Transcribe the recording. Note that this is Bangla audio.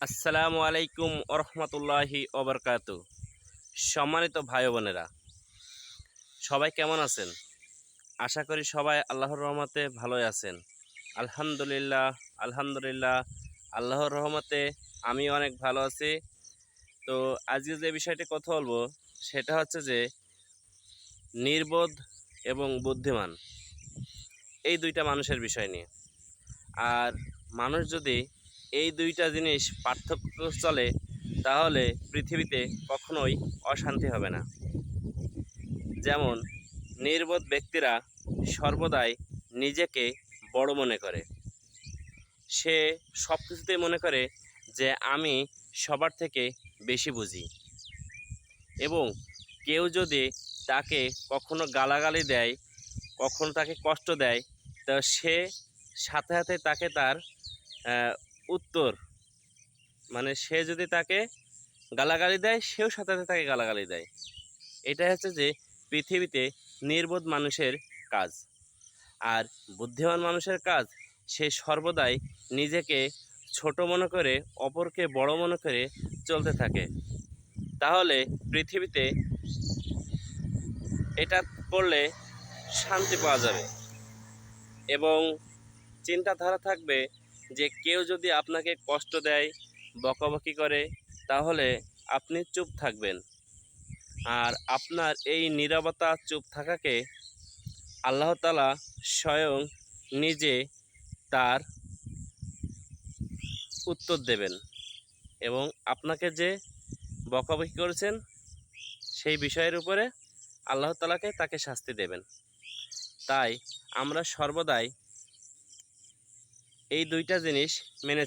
আসসালামু আলাইকুম ওরহমতুল্লাহি ওবরকাতু। সম্মানিত ভাই বোনেরা, সবাই কেমন আছেন? আশা করি সবাই আল্লাহর রহমতে ভালোই আছেন। আলহামদুলিল্লাহ আলহামদুলিল্লাহ, আল্লাহর রহমতে আমি অনেক ভালো আছি। তো আজকে যে বিষয়টি কথা বলবো সেটা হচ্ছে যে নির্বোধ এবং বুদ্ধিমান, এই দুইটা মানুষের বিষয় নিয়ে। আর মানুষ যদি এই দুইটা জিনিস পার্থক্য চলে, তাহলে পৃথিবীতে কখনোই অশান্তি হবে না। যেমন নির্বোধ ব্যক্তিরা সর্বদাই নিজেকে বড় মনে করে। সে সব কিছুতেই মনে করে যে আমি সবার থেকে বেশি বুঝি, এবং কেউ যদি তাকে কখনো গালাগালি দেয়, কখনো তাকে কষ্ট দেয়, তা সে সাথে সাথে তাকে তার উত্তর, মানে সে যদি তাকে গালাগালি দেয়, সেও সাথে সাথে তাকে গালাগালি দেয়। এটাই হচ্ছে যে পৃথিবীতে নির্বোধ মানুষের কাজ। আর বুদ্ধিমান মানুষের কাজ, সে সর্বদাই নিজেকে ছোট মনে করে, অপরকে বড় মনে করে চলতে থাকে। তাহলে পৃথিবীতে এটা করলে শান্তি পাওয়া যাবে, এবং চিন্তাধারা থাকবে যে কেউ যদি আপনাকে কষ্ট দেয়, বকাবকি করে, তাহলে আপনি চুপ থাকবেন। আর আপনার এই নীরবতা, চুপ থাকাকে আল্লাহ তাআলা স্বয়ং নিজে তার উত্তর দেবেন, এবং আপনাকে যে বকাবকি করেছেন সেই বিষয়ের উপরে আল্লাহ তাআলাকে তাকে শাস্তি দেবেন। তাই আমরা সর্বদাই এই দুইটা জিনিস মেনে